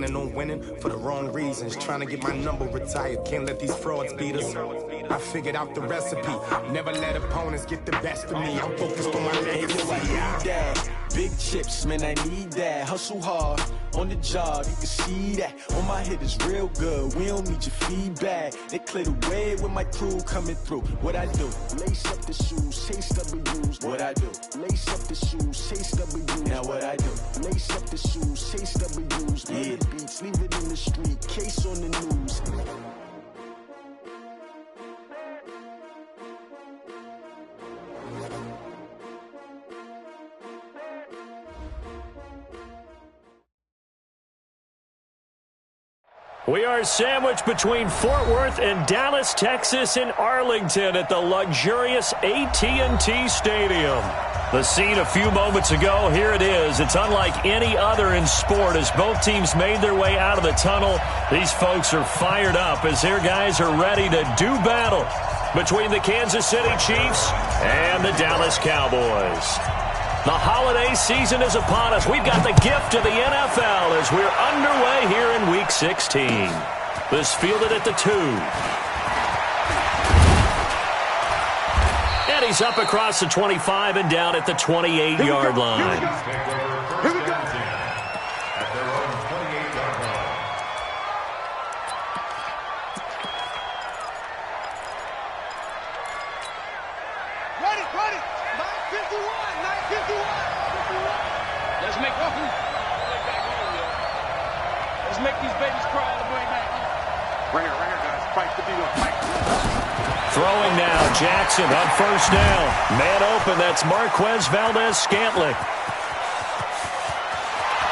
planning on winning for the wrong reasons. Trying to get my number retired. Can't let these frauds beat us. I figured out the recipe. Never let opponents get the best of me. I'm focused on my legacy. Big chips, man, I need that. Hustle hard on the job, you can see that. On my head is real good. We don't need your feedback. They clear the way with my crew coming through. What I do? Lace up the shoes, chase W's. What I do? Lace up the shoes, chase W's. Now what I do? Lace up the shoes, chase W's. Yeah, beats, leave it in the street. Case on the news. We are sandwiched between Fort Worth and Dallas, Texas in Arlington at the luxurious AT&T Stadium. The scene a few moments ago, here it is. It's unlike any other in sport as both teams made their way out of the tunnel. These folks are fired up as their guys are ready to do battle between the Kansas City Chiefs and the Dallas Cowboys. The holiday season is upon us. We've got the gift of the NFL as we're underway here in Week 16. This fielded at the 2. And he's up across the 25 and down at the 28-yard line. Here we go. At their own 28-yard line. Ready. 9:51. Let's make Let's make these babies cry on the way back home. Ringer, guys. Fight the beat. Fight. Throwing now, Jackson on first down. Man open, that's Marquez Valdez-Scantling.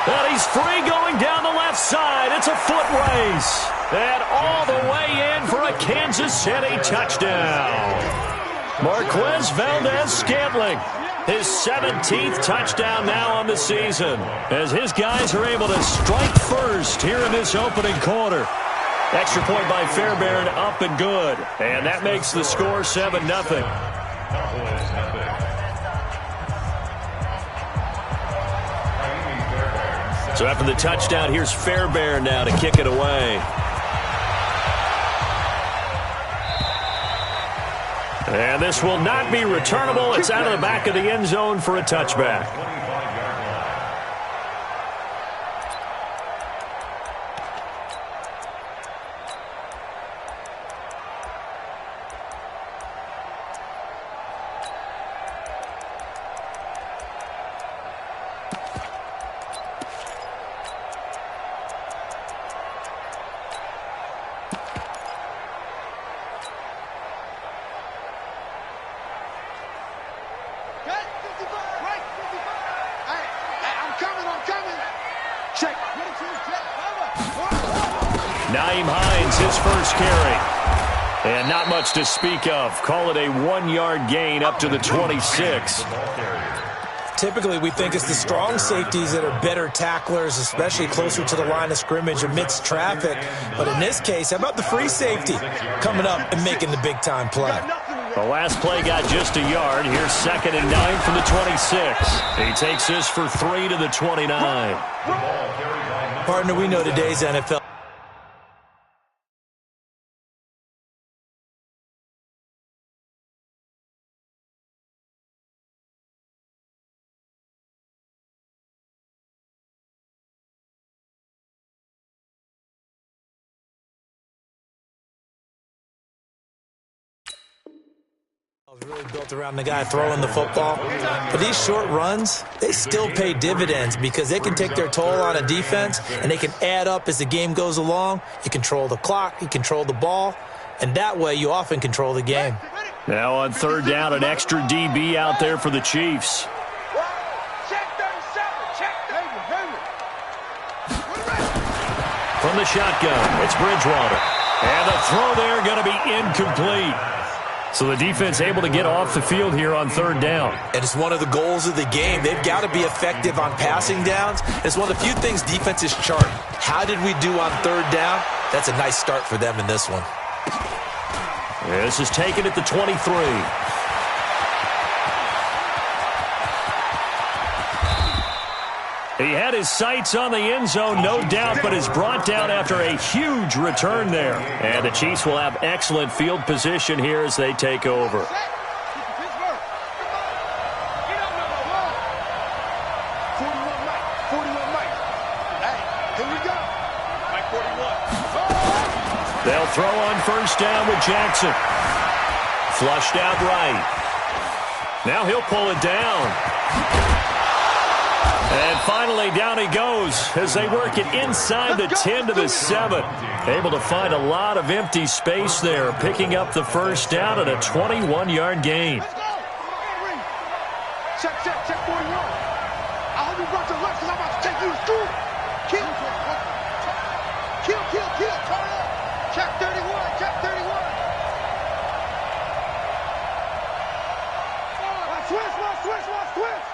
And he's free going down the left side. It's a foot race. And all the way in for a Kansas City touchdown. Marquez Valdez-Scantling. His 17th touchdown now on the season as his guys are able to strike first here in this opening quarter. Extra point by Fairbairn, up and good. And that makes the score 7-0. So after the touchdown, here's Fairbairn now to kick it away. And this will not be returnable. It's out of the back of the end zone for a touchback. Naeem Hines, his first carry. And not much to speak of. Call it a 1-yard gain up to the 26. Typically, we think it's the strong safeties that are better tacklers, especially closer to the line of scrimmage amidst traffic. But in this case, how about the free safety coming up and making the big-time play? The last play got just a yard. Here's 2nd and 9 from the 26. He takes this for 3 to the 29. Partner, we know today's NFL. Really built around the guy throwing the football. But these short runs, they still pay dividends because they can take their toll on a defense and they can add up as the game goes along. You control the clock, you control the ball, and that way you often control the game. Now on 3rd down, an extra DB out there for the Chiefs. From the shotgun, it's Bridgewater. And the throw there going to be incomplete. So the defense able to get off the field here on 3rd down. And it's one of the goals of the game. They've got to be effective on passing downs. It's one of the few things defenses chart. How did we do on 3rd down? That's a nice start for them in this one. This is taken at the 23. He had his sights on the end zone, no doubt, but is brought down after a huge return there. And the Chiefs will have excellent field position here as they take over. They'll throw on first down with Jackson. Flushed out right. Now he'll pull it down. And finally, down he goes as they work it inside the 10 to the 7. Able to find a lot of empty space there, picking up the first down at a 21-yard gain. Check 41. I hope you brought your lunch because I'm about to take you to school. Kill. Turn up. Check 31. Check 31. Switch.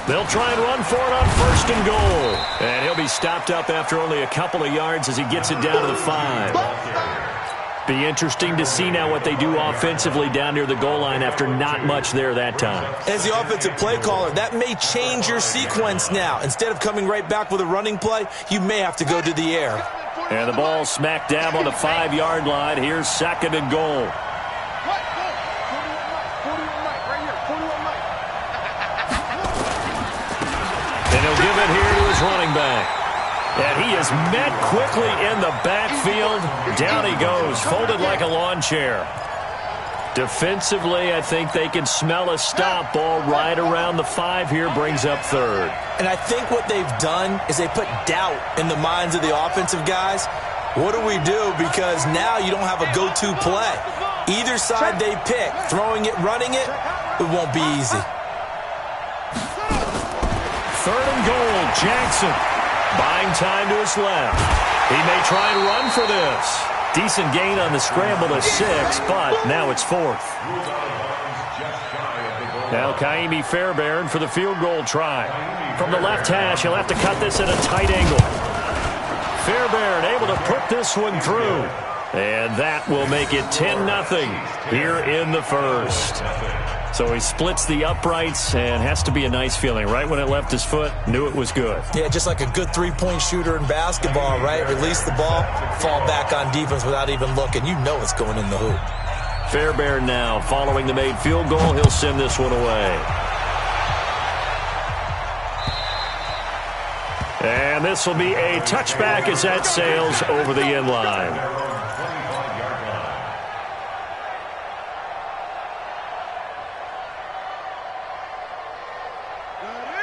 They'll try and run for it on first and goal. And he'll be stopped up after only a couple of yards as he gets it down to the 5. Be interesting to see now what they do offensively down near the goal line after not much there that time. As the offensive play caller, that may change your sequence now. Instead of coming right back with a running play, you may have to go to the air. And the ball smack dab on the 5-yard line. Here's second and goal. And he'll give it here to his running back. And he is met quickly in the backfield. Down he goes, folded like a lawn chair. Defensively, I think they can smell a stop. Ball right around the 5 here, brings up third. And I think what they've done is they put doubt in the minds of the offensive guys. What do we do? Because now you don't have a go-to play. Either side they pick, throwing it, running it, it won't be easy. Third and goal, Jackson. Buying time to his left. He may try and run for this. Decent gain on the scramble to 6, but now it's 4th. Now Kaimi Fairbairn for the field goal try. From the left hash, he'll have to cut this at a tight angle. Fairbairn able to put this one through. And that will make it 10-0 here in the first. So he splits the uprights and has to be a nice feeling. Right when it left his foot, knew it was good. Yeah, just like a good three-point shooter in basketball, right? Release the ball, fall back on defense without even looking. You know it's going in the hoop. Fairbairn now following the made field goal. He'll send this one away. And this will be a touchback as that sails over the end line.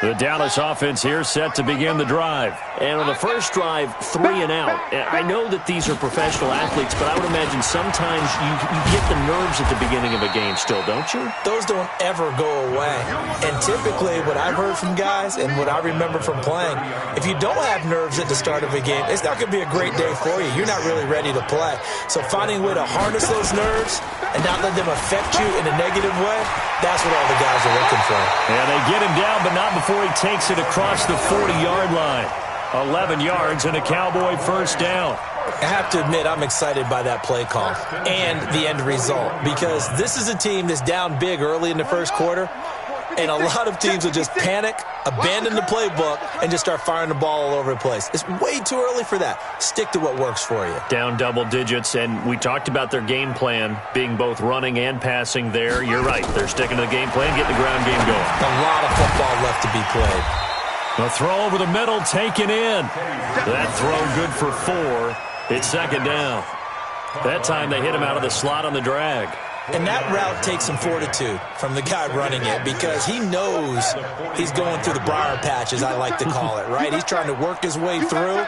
The Dallas offense here set to begin the drive. And on the first drive, 3 and out. I know that these are professional athletes, but I would imagine sometimes you get the nerves at the beginning of a game still, don't you? Those don't ever go away. And typically what I've heard from guys and what I remember from playing, if you don't have nerves at the start of a game, it's not going to be a great day for you. You're not really ready to play. So finding a way to harness those nerves and not let them affect you in a negative way, that's what all the guys are looking for. And they get him down, but not before he takes it across the 40-yard line. 11 yards and a Cowboy first down. I have to admit, I'm excited by that play call and the end result because this is a team that's down big early in the first quarter, and a lot of teams will just panic, abandon the playbook, and just start firing the ball all over the place. It's way too early for that. Stick to what works for you. Down double digits, and we talked about their game plan being both running and passing there. You're right. They're sticking to the game plan, getting the ground game going. A lot of football left to be played. The throw over the middle, taken in. That throw good for 4. It's second down. That time they hit him out of the slot on the drag. And that route takes some fortitude from the guy running it because he knows he's going through the briar patch, as I like to call it, right? He's trying to work his way through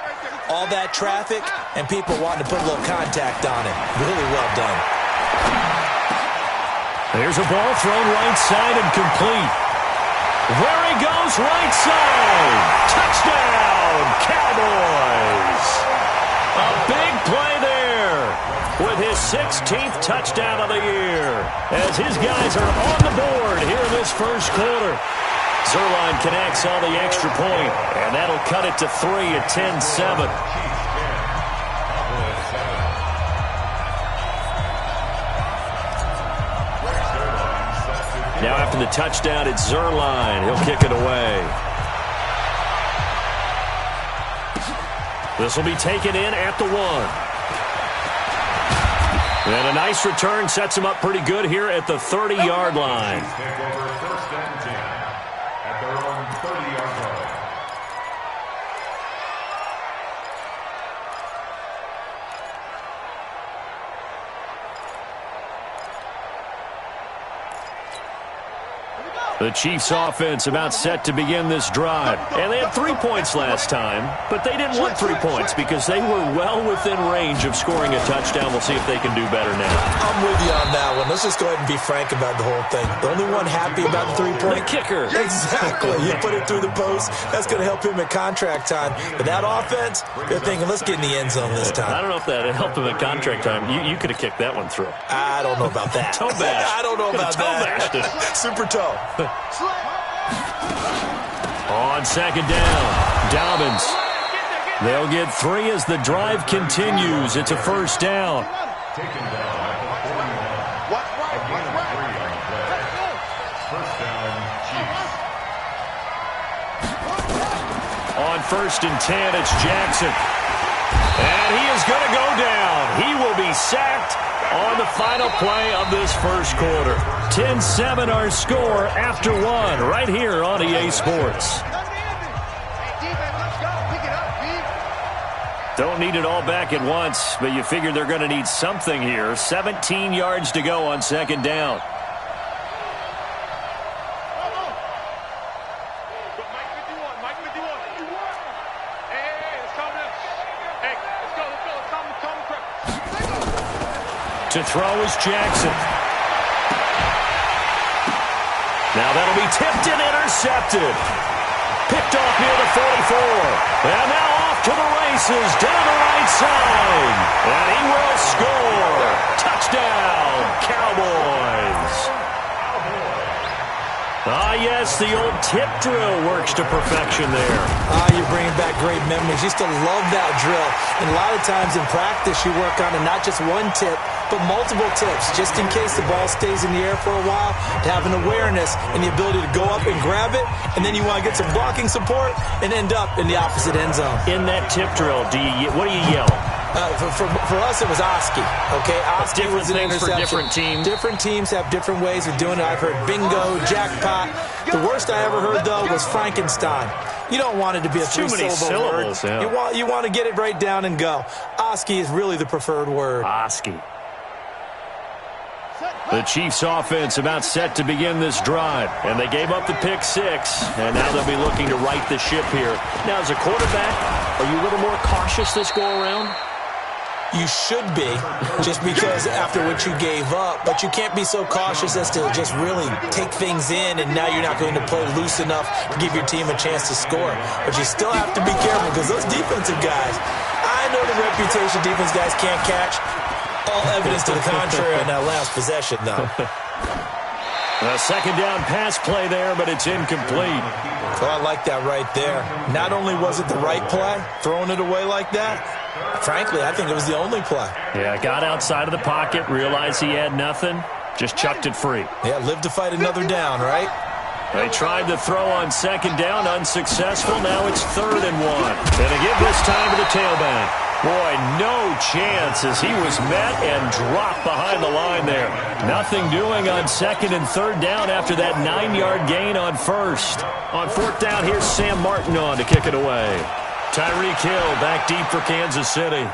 all that traffic and people wanting to put a little contact on it. Really well done. There's a ball thrown right side and complete. There he goes, right side. Touchdown, Cowboys. A big play there with his 16th touchdown of the year as his guys are on the board here in this first quarter. Zuerlein connects on the extra point, and that'll cut it to 3 at 10-7. Now after the touchdown, it's Zuerlein. He'll kick it away. This will be taken in at the 1. And a nice return sets him up pretty good here at the 30-yard line. Take over 1st and 10 at their own 30-yard line. The Chiefs offense about set to begin this drive. And they had 3 points last time, but they didn't want 3 points because they were well within range of scoring a touchdown. We'll see if they can do better now. I'm with you on that one. Let's just go ahead and be frank about the whole thing. The only one happy about the 3-point. The kicker. Exactly. You put it through the post. That's going to help him at contract time. But that offense, they're thinking, let's get in the end zone this time. I don't know if that helped him at contract time. You could have kicked that one through. I don't know about that. Toe bash. I don't know about that. Super toe. On 2nd down, Dobbins. They'll get 3 as the drive continues. It's a 1st down. Taken down at the 41. Again, 3 on play. 1st down, Chiefs. On 1st and 10, it's Jackson. And he is going to go down. He will be sacked on the final play of this 1st quarter. 10-7 our score after 1 right here on EA Sports. Don't need it all back at once, but you figure they're going to need something here. 17 yards to go on 2nd down. To throw is Jackson. Now that'll be tipped and intercepted. Picked off near the 44. And now off to the races down the right side. And he will score. Touchdown, Cowboys. Ah, yes, the old tip drill works to perfection there. You're bringing back great memories. Used to love that drill. And a lot of times in practice, you work on it, not just one tip, but multiple tips, just in case the ball stays in the air for a while, to have an awareness and the ability to go up and grab it, and then you want to get some blocking support and end up in the opposite end zone. In that tip drill, what do you yell? For us, it was Oski. Okay, Oski was an interception. For different teams. Different teams have different ways of doing it. I've heard bingo, jackpot. The worst I ever heard, though, was Frankenstein. You don't want it to be a three-syllable word. Yeah. You want to get it right down and go. Oski is really the preferred word. Oski. The Chiefs offense about set to begin this drive. And they gave up the pick 6. And now they'll be looking to right the ship here. Now, as a quarterback, are you a little more cautious this go-around? You should be, just because after what you gave up. But you can't be so cautious as to just really take things in, and now you're not going to play loose enough to give your team a chance to score. But you still have to be careful, because those defensive guys, I know the reputation defense guys can't catch. All evidence to the contrary on that last possession, though. A 2nd down pass play there, but it's incomplete. Well, I like that right there. Not only was it the right play, throwing it away like that, frankly, I think it was the only play. Yeah, got outside of the pocket, realized he had nothing, just chucked it free. Yeah, live to fight another down, right? They tried to throw on 2nd down, unsuccessful. Now it's 3rd and 1. And they give this time to the tailback. Boy, no chance as he was met and dropped behind the line there. Nothing doing on 2nd and 3rd down after that 9-yard gain on 1st. On 4th down, here's Sam Martin on to kick it away. Tyreek Hill back deep for Kansas City.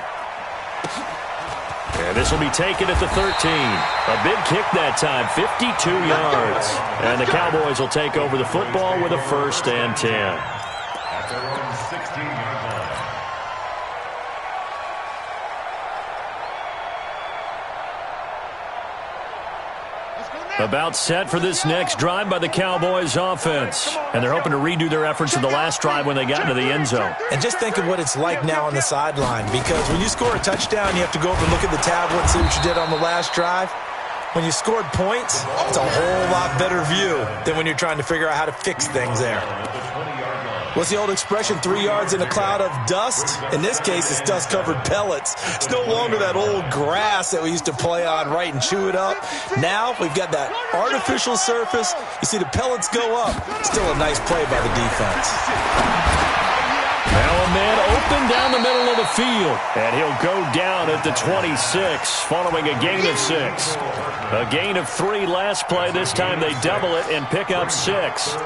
And this will be taken at the 13. A big kick that time, 52 yards. And the Cowboys will take over the football with a 1st and 10. At their own 16-yard line. About set for this next drive by the Cowboys offense. And they're hoping to redo their efforts of the last drive when they got into the end zone. And just think of what it's like now on the sideline, because when you score a touchdown, you have to go over and look at the tablet and see what you did on the last drive. When you scored points, it's a whole lot better view than when you're trying to figure out how to fix things there. What's the old expression, 3 yards in a cloud of dust? In this case, it's dust-covered pellets. It's no longer that old grass that we used to play on, right, and chew it up. Now we've got that artificial surface. You see the pellets go up. Still a nice play by the defense. Now a man open down the middle of the field. And he'll go down at the 26 following a gain of 6. A gain of 3 last play. This time they double it and pick up 6.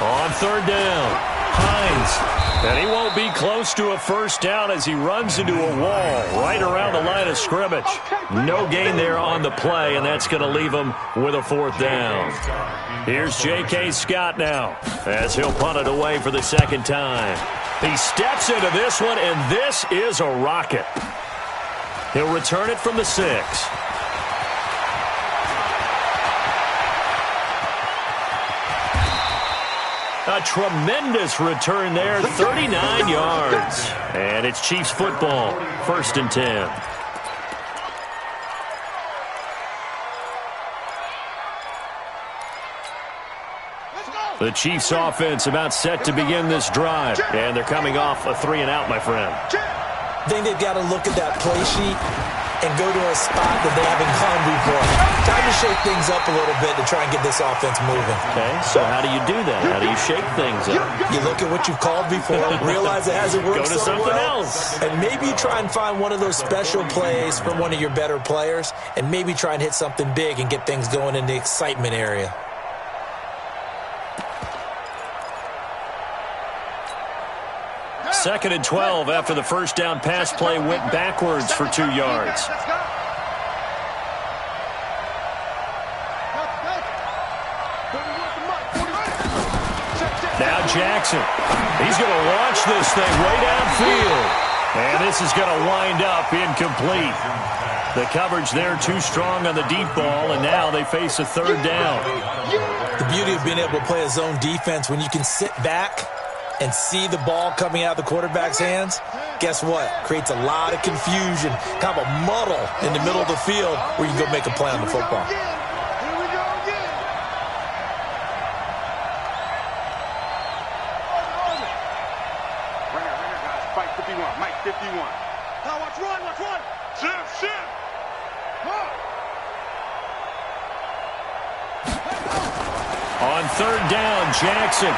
On third down, Hines, and he won't be close to a first down as he runs into a wall right around the line of scrimmage. No gain there on the play, and that's going to leave him with a 4th down. Here's J.K. Scott now as he'll punt it away for the 2nd time. He steps into this one, and this is a rocket. He'll return it from the 6. A tremendous return there, 39 yards. And it's Chiefs football, 1st and 10. The Chiefs offense about set to begin this drive. And they're coming off a 3-and-out, my friend. I think they've got to look at that play sheet and go to a spot that they haven't gone before. Time to shake things up a little bit to try and get this offense moving. Okay, so how do you do that? How do you shake things up? You look at what you've called before, realize it hasn't worked so well. Go to something else. And maybe you try and find one of those special plays from one of your better players, and maybe try and hit something big and get things going in the excitement area. Second and 12 after the first down pass play went backwards for 2 yards. Now Jackson. He's going to launch this thing way downfield. And this is going to wind up incomplete. The coverage there too strong on the deep ball, and now they face a 3rd down. The beauty of being able to play a zone defense when you can sit back and see the ball coming out of the quarterback's hands, guess what? Creates a lot of confusion, kind of a muddle in the middle of the field where you can go make a play on the football. Here we go again. Runner, guys. Fight 51. Mike 51. Now watch run. Shift. On 3rd down, Jackson.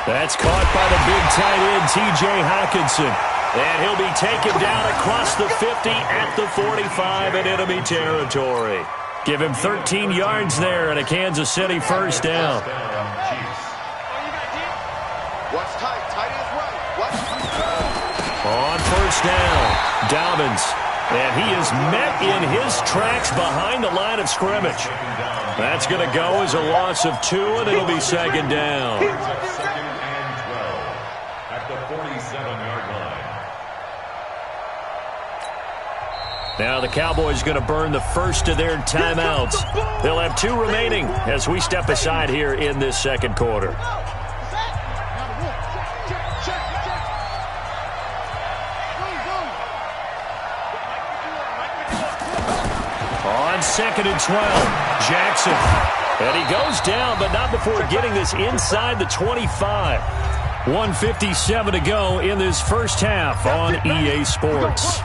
That's caught by the big tight end, T.J. Hockenson. And he'll be taken down across the 50 at the 45 in enemy territory. Give him 13 yards there and a Kansas City 1st down. What's tight? Tight is right. On 1st down, Dobbins. And he is met in his tracks behind the line of scrimmage. That's going to go as a loss of 2, and it'll be 2nd down. Now the Cowboys going to burn the first of their timeouts. They'll have 2 remaining as we step aside here in this 2nd quarter. On 2nd and 12, Jackson. And he goes down, but not before getting this inside the 25. 1:57 to go in this first half on EA Sports.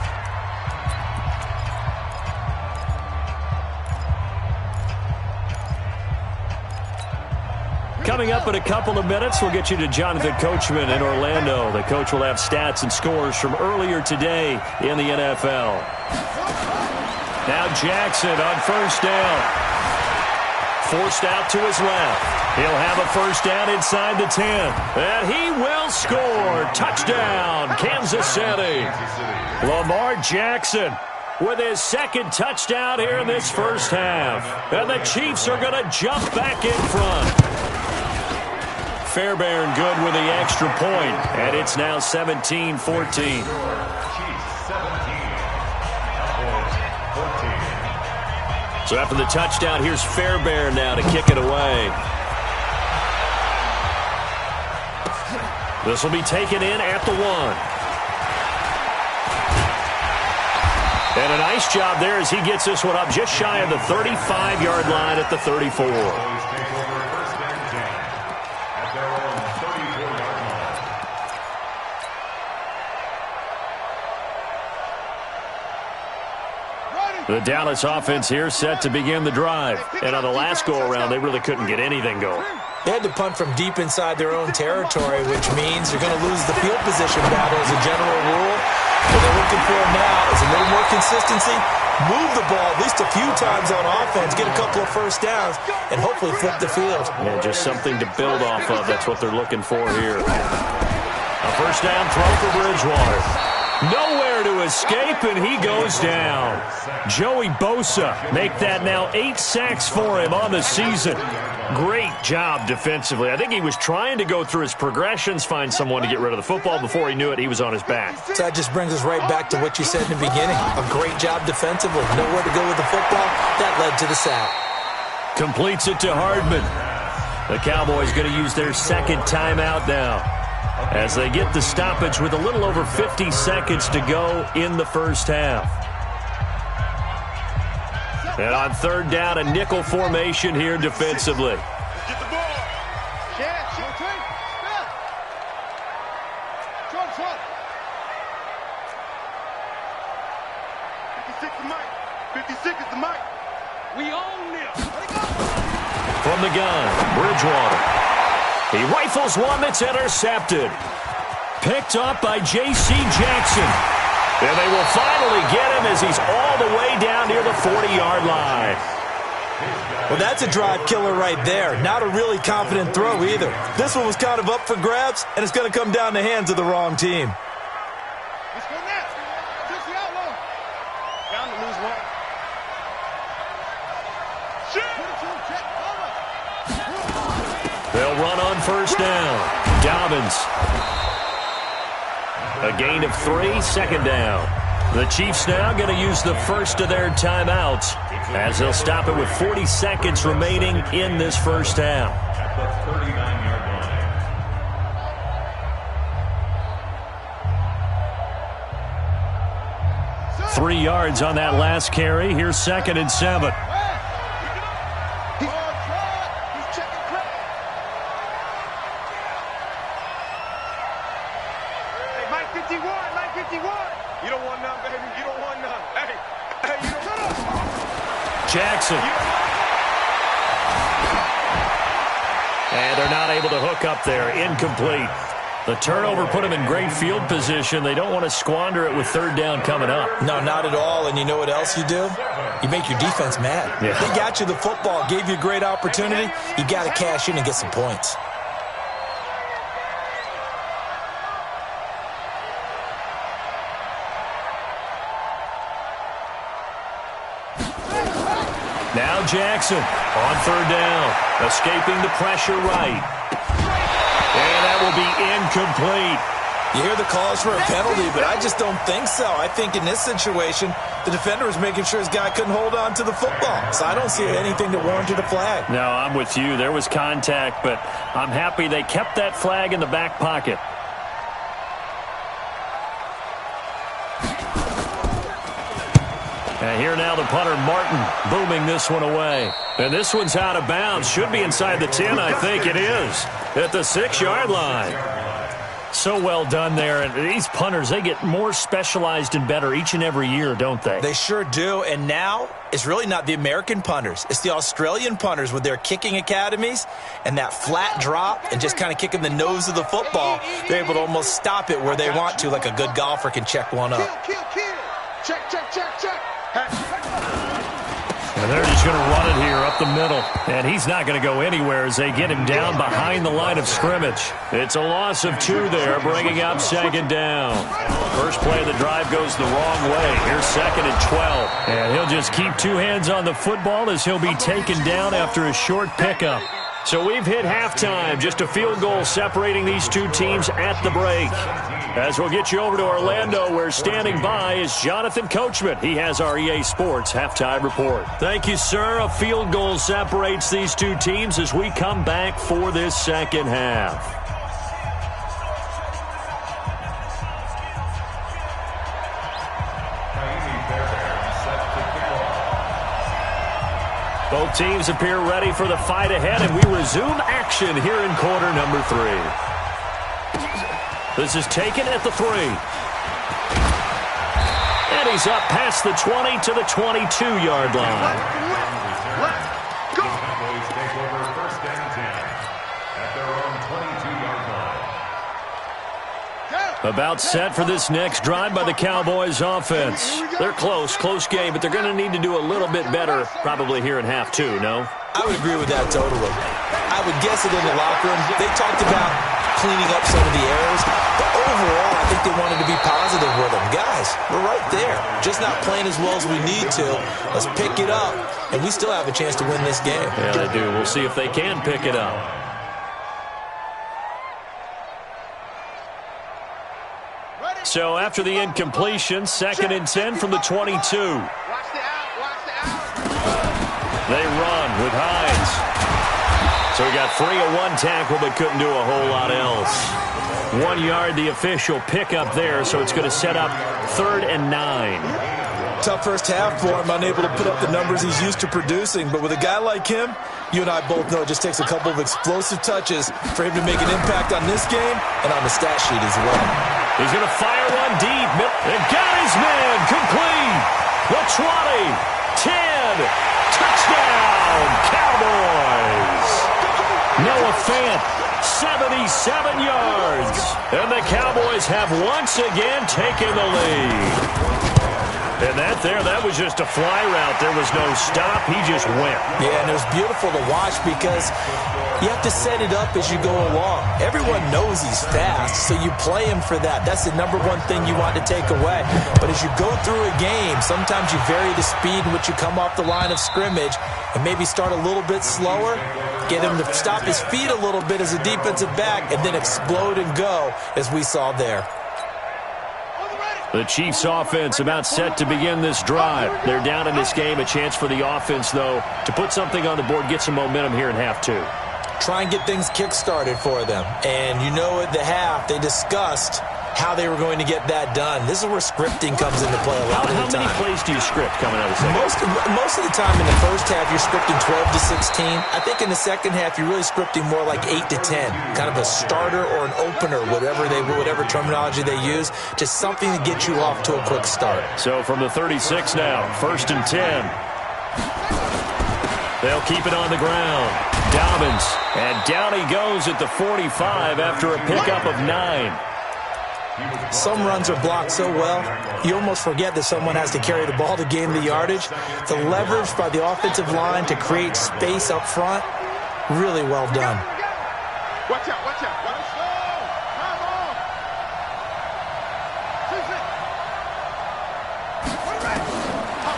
Coming up in a couple of minutes, we'll get you to Jonathan Coachman in Orlando. The coach will have stats and scores from earlier today in the NFL. Now Jackson on 1st down. Forced out to his left. He'll have a 1st down inside the 10. And he will score. Touchdown, Kansas City. Lamar Jackson with his 2nd touchdown here in this first half. And the Chiefs are going to jump back in front. Fairbairn good with the extra point, and it's now 17-14. So after the touchdown, here's Fairbairn now to kick it away. This will be taken in at the 1. And a nice job there as he gets this one up just shy of the 35-yard line at the 34. The Dallas offense here set to begin the drive. And on the last go-around, they really couldn't get anything going. They had to punt from deep inside their own territory, which means you're going to lose the field position battle as a general rule. What they're looking for now is a little more consistency, move the ball at least a few times on offense, get a couple of first downs, and hopefully flip the field. Yeah, just something to build off of. That's what they're looking for here. A first down throw for Bridgewater. Nowhere to escape, and he goes down. Joey Bosa make that now 8 sacks for him on the season. Great job defensively. I think he was trying to go through his progressions, find someone to get rid of the football. Before he knew it, he was on his back. So that just brings us right back to what you said in the beginning. A great job defensively. Nowhere to go with the football. That led to the sack. Completes it to Hardman. The Cowboys going to use their second timeout now, as they get the stoppage with a little over 50 seconds to go in the first half. And on third down, a nickel formation here defensively. Get the ball. Short. 56 is the mic. 56 is the mic. We own this. From the gun, Bridgewater. He rifles one that's intercepted. Picked up by J.C. Jackson. And they will finally get him as he's all the way down near the 40-yard line. Well, that's a drive killer right there. Not a really confident throw either. This one was kind of up for grabs, and it's going to come down the hands of the wrong team. Let's go next. Push the outlaw. Down to lose one. They'll run on first down. Dobbins. A gain of 3, second down. The Chiefs now going to use the first of their timeouts, as they'll stop it with 40 seconds remaining in this first half. At the 39-yard line. 3 yards on that last carry. Here's 2nd and 7. You don't want none, baby. You don't want none. Hey, you don't want none. Jackson. And they're not able to hook up there. Incomplete. The turnover put them in great field position. They don't want to squander it with third down coming up. No, not at all. And you know what else you do? You make your defense mad. Yeah. They got you the football, gave you a great opportunity. You got to cash in and get some points. Now Jackson on third down, escaping the pressure right. And that will be incomplete. You hear the calls for a penalty, but I just don't think so. I think in this situation, the defender was making sure his guy couldn't hold on to the football. So I don't see anything that warranted a flag. No, I'm with you. There was contact, but I'm happy they kept that flag in the back pocket. And here now the punter, Martin, booming this one away. And this one's out of bounds. Should be inside the 10, I think it is. At the 6-yard line. So well done there. And these punters, they get more specialized and better each and every year, don't they? They sure do. And now it's really not the American punters. It's the Australian punters with their kicking academies and that flat drop and just kind of kicking the nose of the football. They're able to almost stop it where they want to, like a good golfer can check one up. Kill. Check. And they're just going to run it here up the middle. And he's not going to go anywhere as they get him down behind the line of scrimmage. It's a loss of 2 there, bringing up 2nd down. First play of the drive goes the wrong way. Here's 2nd and 12. And he'll just keep 2 hands on the football as he'll be taken down after a short pickup. So we've hit halftime. Just a field goal separating these 2 teams at the break. As we'll get you over to Orlando, where standing by is Jonathan Coachman. He has our EA Sports halftime report. Thank you, sir. A field goal separates these 2 teams as we come back for this second half. Both teams appear ready for the fight ahead, and we resume action here in quarter number 3. This is taken at the 3. And And he's up past the 20 to the 22-yard line. Cowboys take over first and 10 at their own 22-yard line. About set for this next drive by the Cowboys offense. They're close game, but they're going to need to do a little bit better probably here in half two, no? I would agree with that totally. I would guess it in the locker room. They talked about cleaning up some of the errors, but overall, I think they wanted to be positive with them. Guys, we're right there. Just not playing as well as we need to. Let's pick it up, and we still have a chance to win this game. Yeah, they do. We'll see if they can pick it up. So after the incompletion, 2nd and 10 from the 22. They run with Hines. So he got free of one tackle but couldn't do a whole lot else. 1 yard, the official pickup there, so it's going to set up 3rd and 9. Tough first half for him, unable to put up the numbers he's used to producing. But with a guy like him, you and I both know it just takes a couple of explosive touches for him to make an impact on this game and on the stat sheet as well. He's going to fire one deep. And got his man complete. The 20, 10, touchdown, Cowboys. Noah Fant, 77 yards. And the Cowboys have once again taken the lead. And that was just a fly route. There was no stop. He just went. Yeah, and it was beautiful to watch because you have to set it up as you go along. Everyone knows he's fast, so you play him for that. That's the number one thing you want to take away. But as you go through a game, sometimes you vary the speed in which you come off the line of scrimmage and maybe start a little bit slower, get him to stop his feet a little bit as a defensive back, and then explode and go as we saw there. The Chiefs offense about set to begin this drive. They're down in this game. A chance for the offense, though, to put something on the board, get some momentum here in half two. Try and get things kick-started for them. And you know at the half, they discussed how they were going to get that done. This is where scripting comes into play a lot of the time. How many plays do you script coming out of the second? Most of the time in the first half, you're scripting 12 to 16. I think in the second half, you're really scripting more like 8 to 10. Kind of a starter or an opener, whatever terminology they use. Just something to get you off to a quick start. So from the 36 now, 1st and 10. They'll keep it on the ground. Dobbins. And down he goes at the 45 after a pickup of 9. Some runs are blocked so well, you almost forget that someone has to carry the ball to gain the yardage. The leverage by the offensive line to create space up front, really well done. Watch out, watch out.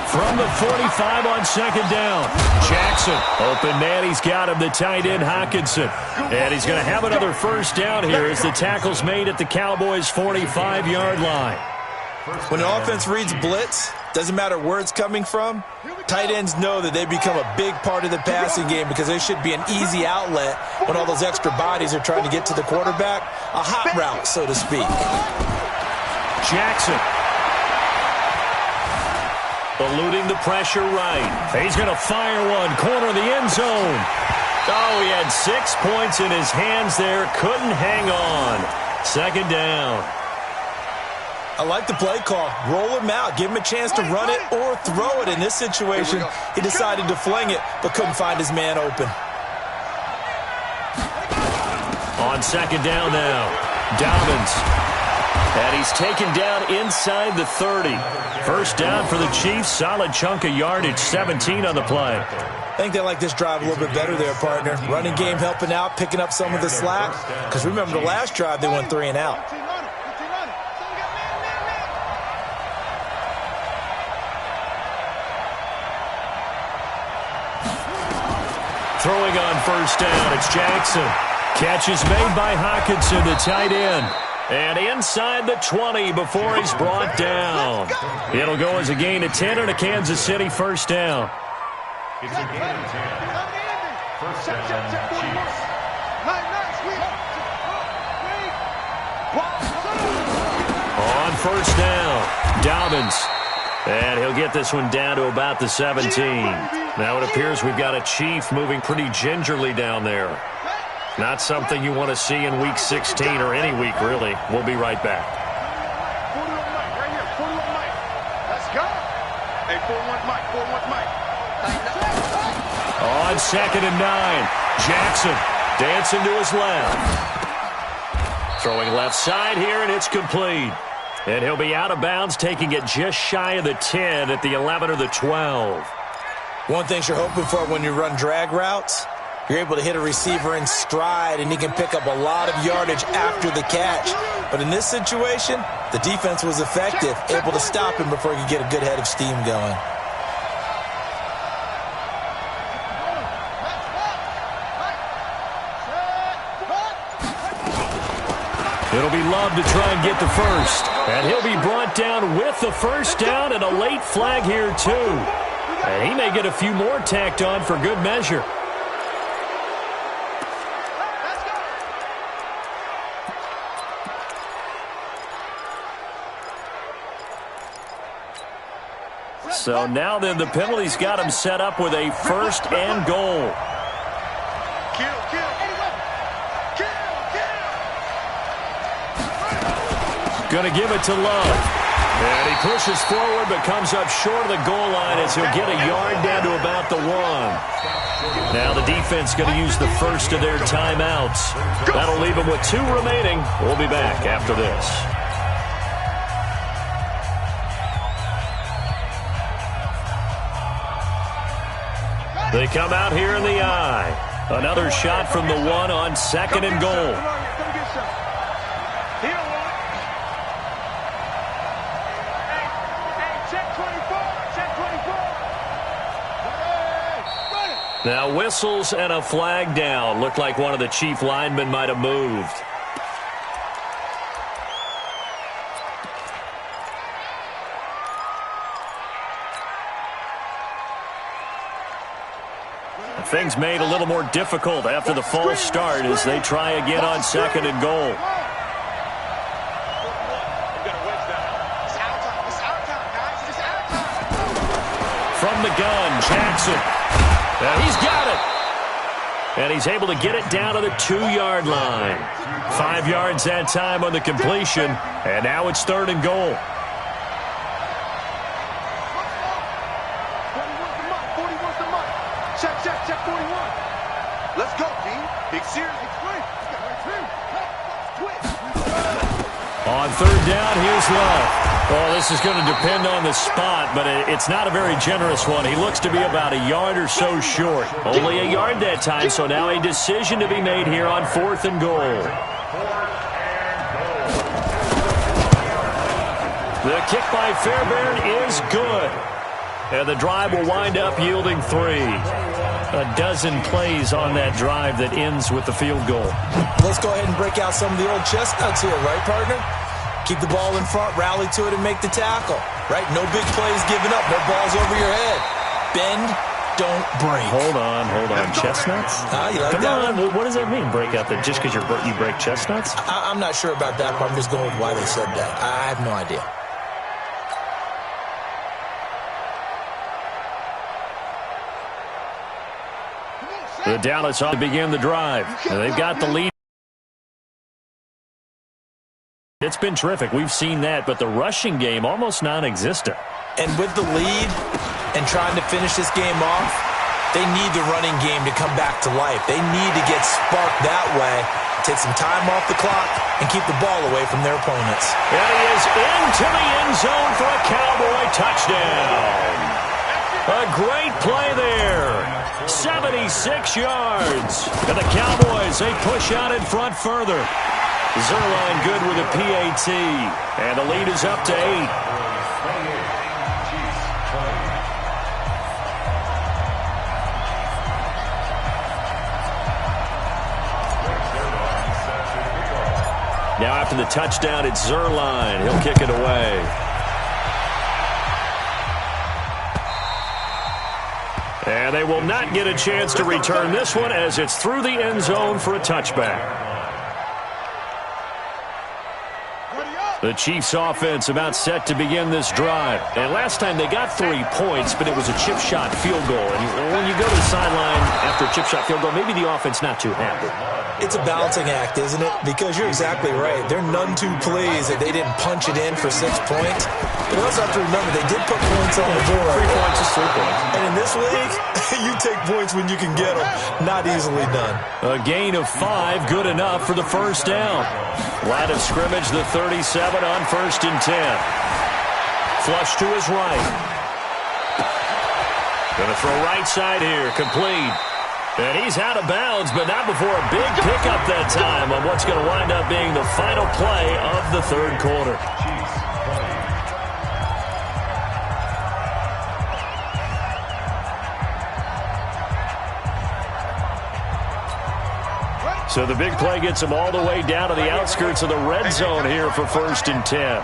From the 45 on 2nd down. Jackson, open man, he's got him, the tight end Hockenson. And he's going to have another first down here as the tackle's made at the Cowboys' 45-yard line. When an offense reads blitz, doesn't matter where it's coming from, tight ends know that they become a big part of the passing game because they should be an easy outlet when all those extra bodies are trying to get to the quarterback. A hot route, so to speak. Jackson. Eluding the pressure right. He's going to fire one. Corner of the end zone. Oh, he had 6 points in his hands there. Couldn't hang on. 2nd down. I like the play call. Roll him out. Give him a chance to run it or throw it. In this situation, he decided to fling it, but couldn't find his man open. On 2nd down now. Dobbins. And he's taken down inside the 30. First down for the Chiefs. Solid chunk of yardage. 17 on the play. I think they like this drive a little bit better there, partner. Running game helping out, picking up some of the slack. Because remember, the last drive, they went 3 and out. Throwing on first down, it's Jackson. Catch is made by Hockenson, the tight end. And inside the 20 before he's brought down. It'll go as a gain of 10 and a Kansas City first down. It's a gain of 10. First down, Chiefs. On first down, Dobbins. And he'll get this one down to about the 17. Now it appears we've got a Chief moving pretty gingerly down there. Not something you want to see in Week 16 or any week, really. We'll be right back. Let's go. Hey, 4-1 Mike, 4-1 Mike. On 2nd and 9, Jackson dancing to his left. Throwing left side here, and it's complete. And he'll be out of bounds, taking it just shy of the 10 at the 11 or the 12. One thing you're hoping for when you run drag routes, you're able to hit a receiver in stride, and he can pick up a lot of yardage after the catch. But in this situation, the defense was effective, able to stop him before he could get a good head of steam going. It'll be Love to try and get the first. And he'll be brought down with the first down and a late flag here, too. And he may get a few more tacked on for good measure. So now then, the penalty's got him set up with a 1st and goal. Going to give it to Love. And he pushes forward but comes up short of the goal line as he'll get a yard down to about the 1. Now the defense going to use the first of their timeouts. That'll leave them with 2 remaining. We'll be back after this. They come out here in the eye. Another shot from the 1 on 2nd and goal. Now whistles and a flag down. Looked like one of the chief linemen might have moved. Things made a little more difficult after the false start as they try again on 2nd and goal. From the gun, Jackson. And he's got it. And he's able to get it down to the 2-yard line. 5 yards that time on the completion. And now it's 3rd and goal. Check 41. Let's go, D. Big series. On 3rd down, here's Love. Well, this is going to depend on the spot, but it's not a very generous one. He looks to be about a yard or so short. Only a yard that time, so now a decision to be made here on 4th and goal. The kick by Fairbairn is good. And the drive will wind up yielding 3. A dozen plays on that drive that ends with the field goal. Let's go ahead and break out some of the old chestnuts here, right, partner? Keep the ball in front, rally to it, and make the tackle, right? No big plays given up, no balls over your head. Bend, don't break. Hold on. Chestnuts? You like Come that on, one? what does that mean, break out that just because you break chestnuts? I'm not sure about that, but I'm just going with why they said that. I have no idea. The Dallas on to begin the drive. And they've got the lead. It's been terrific. We've seen that, but the rushing game almost non-existent. And with the lead and trying to finish this game off, they need the running game to come back to life. They need to get sparked that way, take some time off the clock, and keep the ball away from their opponents. And he is into the end zone for a Cowboy touchdown. A great play there. 76 yards. And the Cowboys, they push out in front further. Zerline good with a PAT. And the lead is up to 8. Now after the touchdown, it's Zerline. He'll kick it away. And they will not get a chance to return this one as it's through the end zone for a touchback. The Chiefs offense about set to begin this drive. And last time they got 3 points, but it was a chip shot field goal. And when you go to the sideline after a chip shot field goal, maybe the offense not too happy. It's a balancing act, isn't it? Because you're exactly right. They're none too pleased that they didn't punch it in for 6 points. But you also have to remember, they did put points on the board. 3 points is 3 points. And in this league, you take points when you can get them. Not easily done. A gain of 5, good enough for the first down. Line of scrimmage, the 37 on 1st and 10. Flush to his right. Going to throw right side here, complete. And he's out of bounds, but not before a big pickup that time on what's going to wind up being the final play of the 3rd quarter. So the big play gets him all the way down to the outskirts of the red zone here for 1st and 10.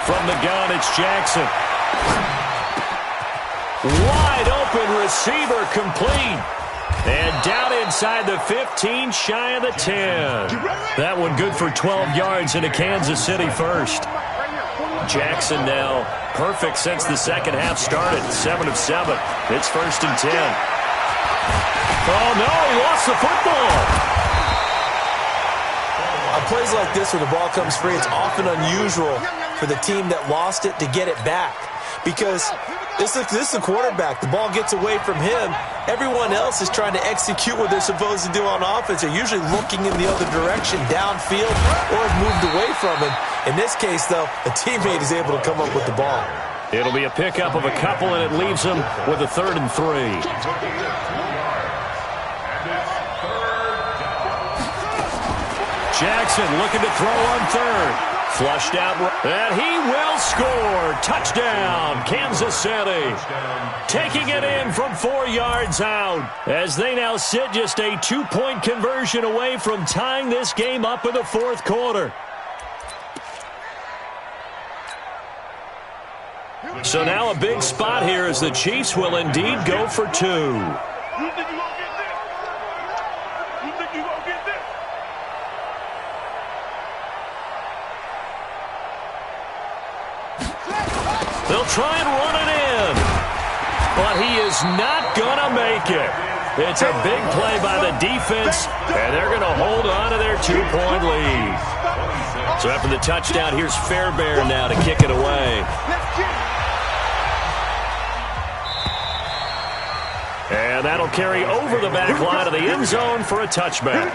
From the gun, it's Jackson. Wide open receiver, complete. And down inside the 15, shy of the 10. That one good for 12 yards into Kansas City first. Jackson now perfect since the second half started. 7 of 7. It's 1st and 10. Oh, no, he lost the football. On plays like this where the ball comes free, it's often unusual for the team that lost it to get it back. Because this is the quarterback. The ball gets away from him. Everyone else is trying to execute what they're supposed to do on offense. They're usually looking in the other direction, downfield, or have moved away from him. In this case, though, a teammate is able to come up with the ball. It'll be a pickup of a couple, and it leaves him with a 3rd and 3. Jackson looking to throw on 3rd. Flushed out, and he will score. Touchdown, Kansas City. Taking it in from 4 yards out as they now sit just a 2-point conversion away from tying this game up in the 4th quarter. So now a big spot here as the Chiefs will indeed go for 2. They'll try and run it in, but he is not going to make it. It's a big play by the defense, and they're going to hold on to their 2-point lead. So after the touchdown, here's Fairbairn now to kick it away. And that'll carry over the back line of the end zone for a touchback.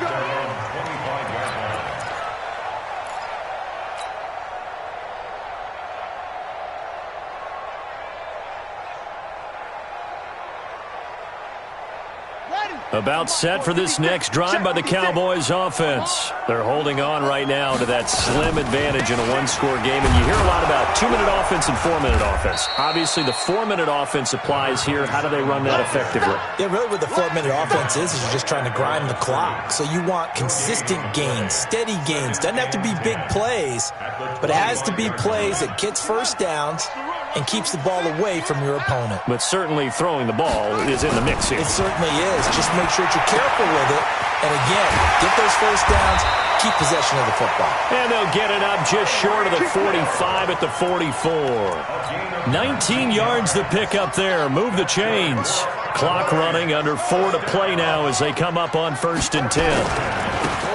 About set for this next drive by the Cowboys offense. They're holding on right now to that slim advantage in a 1-score game. And you hear a lot about 2-minute offense and 4-minute offense. Obviously, the 4-minute offense applies here. How do they run that effectively? Yeah, really what the 4-minute offense is you're just trying to grind the clock. So you want consistent gains, steady gains. Doesn't have to be big plays, but it has to be plays that gets first downs and keeps the ball away from your opponent. But certainly throwing the ball is in the mix here. It certainly is. Just make sure that you're careful with it. And again, get those first downs, keep possession of the football. And they'll get it up just short of the 45 at the 44. 19 yards to pick up there. Move the chains. Clock running, under 4 to play now as they come up on 1st and 10.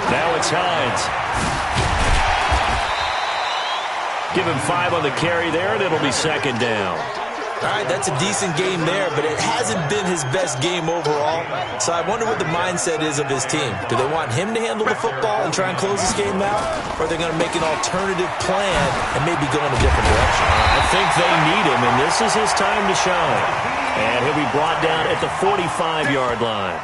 Now it's Hines. Give him 5 on the carry there, and it'll be 2nd down. All right, that's a decent game there, but it hasn't been his best game overall. So I wonder what the mindset is of his team. Do they want him to handle the football and try and close this game out? Or are they going to make an alternative plan and maybe go in a different direction? I think they need him, and this is his time to shine. And he'll be brought down at the 45-yard line.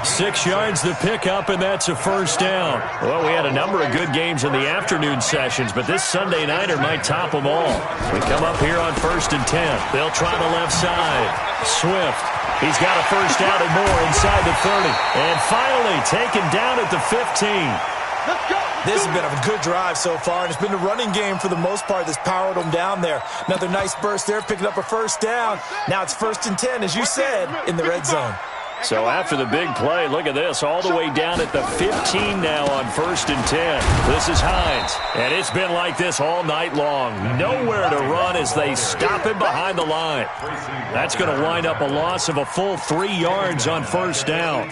6 yards to pick up, and that's a 1st down. Well, we had a number of good games in the afternoon sessions, but this Sunday nighter might top them all. We come up here on 1st and 10. They'll try the left side. Swift. He's got a 1st down and more inside the 30. And finally taken down at the 15. This has been a good drive so far, and it's been a running game for the most part that's powered them down there. Another nice burst there, picking up a 1st down. Now it's 1st and 10, as you said, in the red zone. So after the big play, look at this, all the way down at the 15 now on 1st and 10. This is Hines, and it's been like this all night long. Nowhere to run as they stop him behind the line. That's going to wind up a loss of a full 3 yards on 1st down.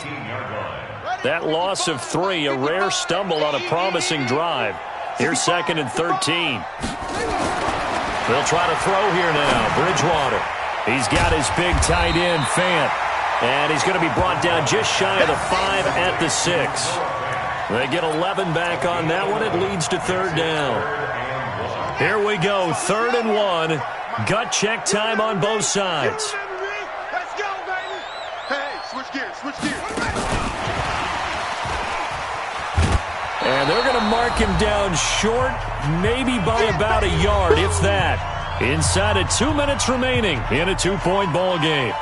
That loss of 3, a rare stumble on a promising drive. Here's 2nd and 13. They'll try to throw here now. Bridgewater. He's got his big tight end, Fant. And he's going to be brought down just shy of the 5 at the 6. They get 11 back on that one. It leads to 3rd down. Here we go, 3rd and 1. Gut check time on both sides. Let's go, baby. Hey, switch gears, switch gears. And they're going to mark him down short, maybe by about a yard, if that. Inside of 2 minutes remaining in a 2-point ball game.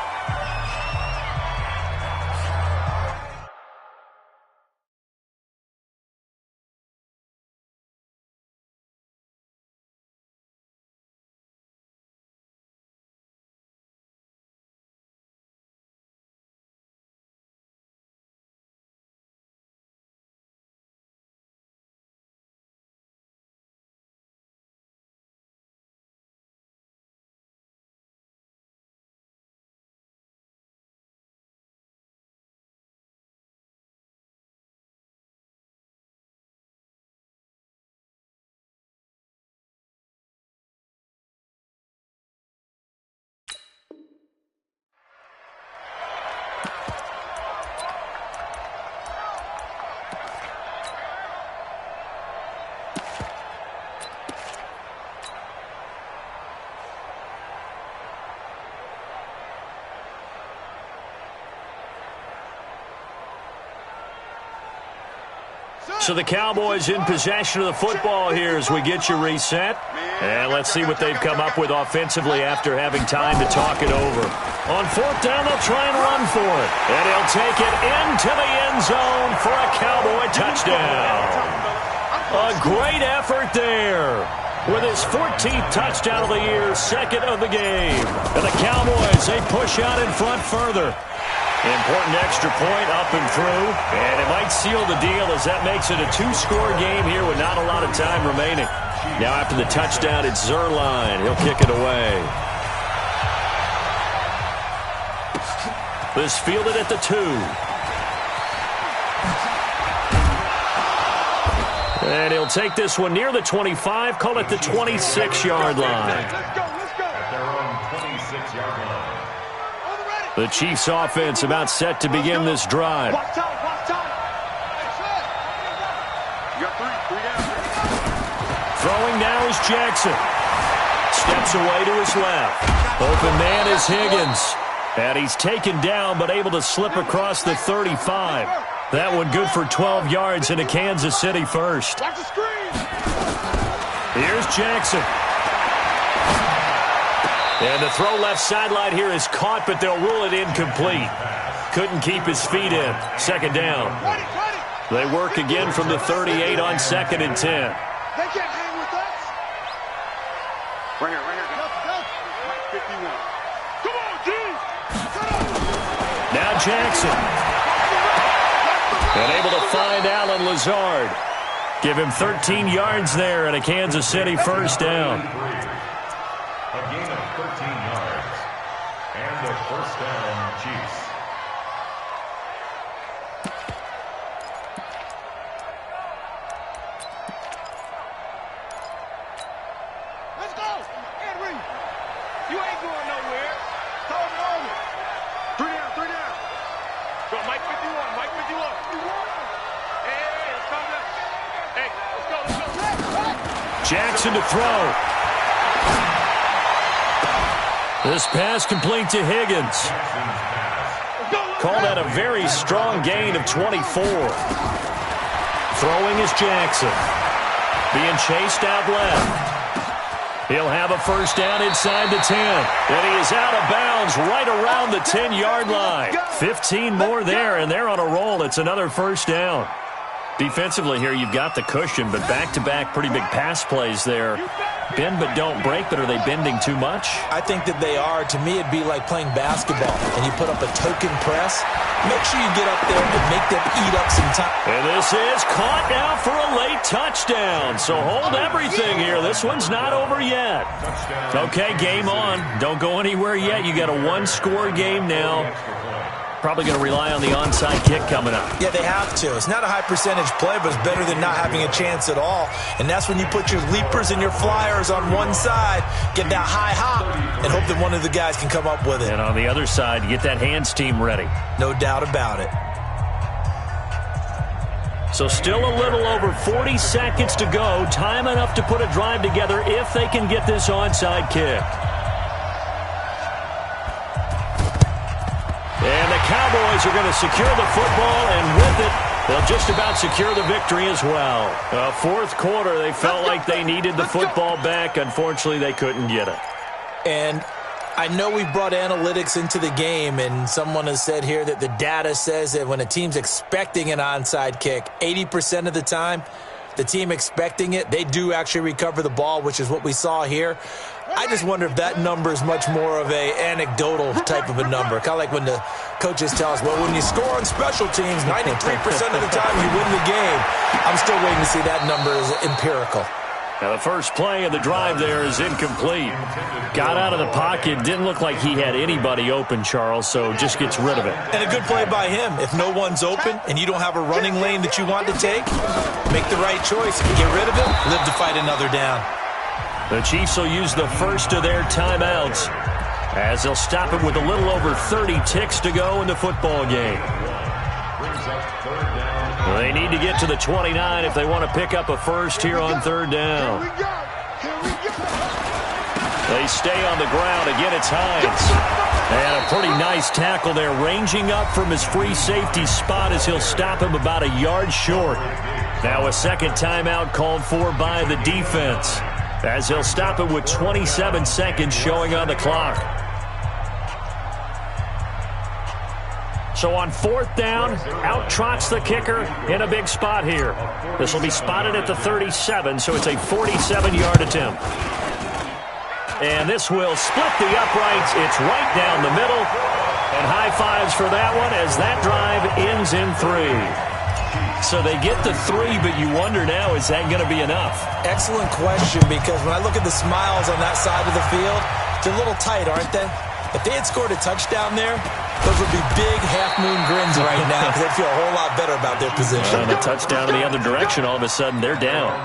So the Cowboys in possession of the football here as we get you reset. And let's see what they've come up with offensively after having time to talk it over. On 4th down, they'll try and run for it. And he'll take it into the end zone for a Cowboy touchdown. A great effort there. With his 14th touchdown of the year, 2nd of the game. And the Cowboys, they push out in front further. Important extra point up and through, and it might seal the deal as that makes it a 2-score game here with not a lot of time remaining. Now after the touchdown, it's Zerline. He'll kick it away. This fielded at the 2. And he'll take this one near the 25, call it the 26-yard line. Let's go, let's go. At their own 26-yard line. The Chiefs offense about set to begin this drive. Watch time, watch time. You got 3 down. Throwing now is Jackson. Steps away to his left. Open man is Higgins. And he's taken down but able to slip across the 35. That one good for 12 yards into Kansas City first. Watch the screen. Here's Jackson. And the throw left sideline here is caught, but they'll rule it incomplete. Couldn't keep his feet in. 2nd down. They work again from the 38 on 2nd and 10. They can't hang with us. Right here, right here. Mike 51. Come on, G. Now Jackson. And able to find Alan Lazard. Give him 13 yards there and a Kansas City first down. A gain of 13 yards. And a 1st down, Chiefs. Let's go. Henry. You ain't going nowhere. Hold it on it. 3 down, 3 down. Go, Mike 51, Mike 51. Hey, let's come up. Hey, let's go, let's go. Jackson to throw. This pass complete to Higgins. Called that a very strong gain of 24. Throwing is Jackson. Being chased out left. He'll have a first down inside the 10. And he is out of bounds right around the 10-yard line. 15 more there, and they're on a roll. It's another first down. Defensively here, you've got the cushion, but back-to-back pretty big pass plays there. Bend but don't break, but are they bending too much? I think that they are. To me, it'd be like playing basketball, and you put up a token press. Make sure you get up there and make them eat up some time. And this is caught now for a late touchdown. So hold everything here. This one's not over yet. Okay, game on. Don't go anywhere yet. You got a one-score game now. Probably going to rely on the onside kick coming up. Yeah, they have to. It's not a high percentage play, but it's better than not having a chance at all. And that's when you put your leapers and your flyers on one side, get that high hop, and hope that one of the guys can come up with it. And on the other side, you get that hands team ready. No doubt about it. So still a little over 40 seconds to go. Time enough to put a drive together if they can get this onside kick. And the Cowboys are going to secure the football, and with it, they'll just about secure the victory as well. Fourth quarter, they felt like they needed the football back. Unfortunately, they couldn't get it. And I know we brought analytics into the game, and someone has said here that the data says that when a team's expecting an onside kick, 80% of the time, the team expecting it, they do actually recover the ball, which is what we saw here. I just wonder if that number is much more of a anecdotal type of a number. Kind of like when the coaches tell us, well, when you score on special teams, 93% of the time you win the game. I'm still waiting to see that number is empirical. Now the first play of the drive there is incomplete. Got out of the pocket, didn't look like he had anybody open, Charles, so just gets rid of it. And a good play by him. If no one's open and you don't have a running lane that you want to take, make the right choice. Get rid of it, live to fight another down. The Chiefs will use the first of their timeouts as they'll stop it with a little over 30 ticks to go in the football game. They need to get to the 29 if they want to pick up a first here on third down. They stay on the ground. Again, it's Hines. And a pretty nice tackle there, ranging up from his free safety spot as he'll stop him about a yard short. Now a second timeout called for by the defense, as he'll stop it with 27 seconds showing on the clock. So on fourth down, out trots the kicker in a big spot here. This will be spotted at the 37, so it's a 47-yard attempt. And this will split the uprights. It's right down the middle. And high fives for that one as that drive ends in 3. So they get the 3, but you wonder now, is that going to be enough? Excellent question, because when I look at the smiles on that side of the field, they're a little tight, aren't they? If they had scored a touchdown there, those would be big half-moon grins right now because they'd feel a whole lot better about their position. And a touchdown in the other direction, all of a sudden, they're down.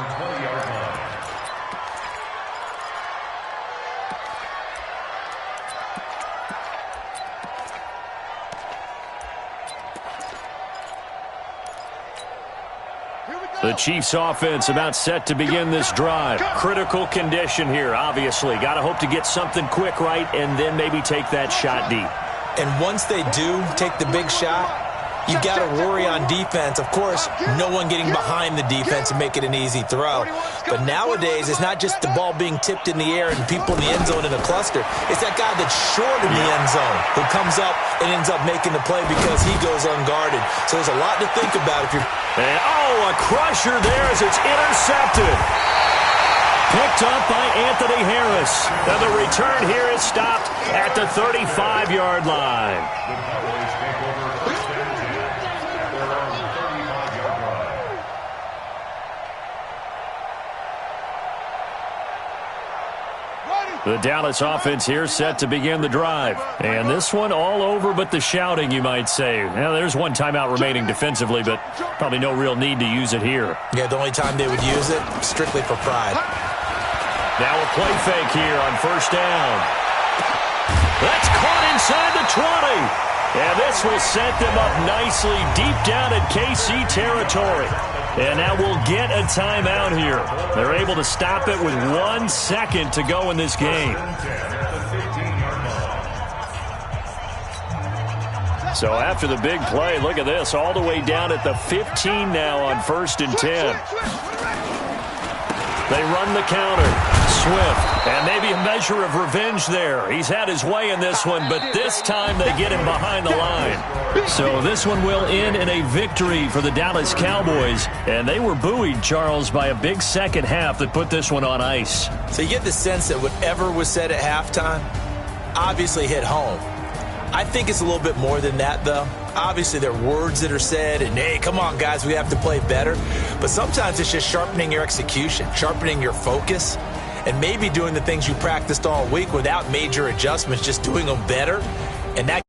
The Chiefs offense about set to begin this drive. Critical condition here, obviously. Got to hope to get something quick right and then maybe take that shot deep. And once they do take the big shot, you got to worry on defense. Of course, no one getting behind the defense and make it an easy throw. But nowadays, it's not just the ball being tipped in the air and people in the end zone in a cluster. It's that guy that's short in the end zone who comes up and ends up making the play because he goes unguarded. So there's a lot to think about if you're... And, a crusher there as it's intercepted. Picked up by Anthony Harris. And the return here is stopped at the 35-yard line. The Dallas offense here set to begin the drive. And this one all over but the shouting, you might say. Now, there's one timeout remaining defensively, but probably no real need to use it here. Yeah, the only time they would use it, strictly for pride. Now a play fake here on first down. That's caught inside the 20. And this will set them up nicely deep down in KC territory. And now we'll get a timeout here. They're able to stop it with 1 second to go in this game. So after the big play, look at this, all the way down at the 15 now on 1st and 10. They run the counter. Swift. And maybe a measure of revenge there. He's had his way in this one, but this time they get him behind the line. So this one will end in a victory for the Dallas Cowboys. And they were buoyed, Charles, by a big second half that put this one on ice. So you get the sense that whatever was said at halftime obviously hit home. I think it's a little bit more than that, though. Obviously, there are words that are said, and, hey, come on, guys, we have to play better. But sometimes it's just sharpening your execution, sharpening your focus, and maybe doing the things you practiced all week without major adjustments, just doing them better. And that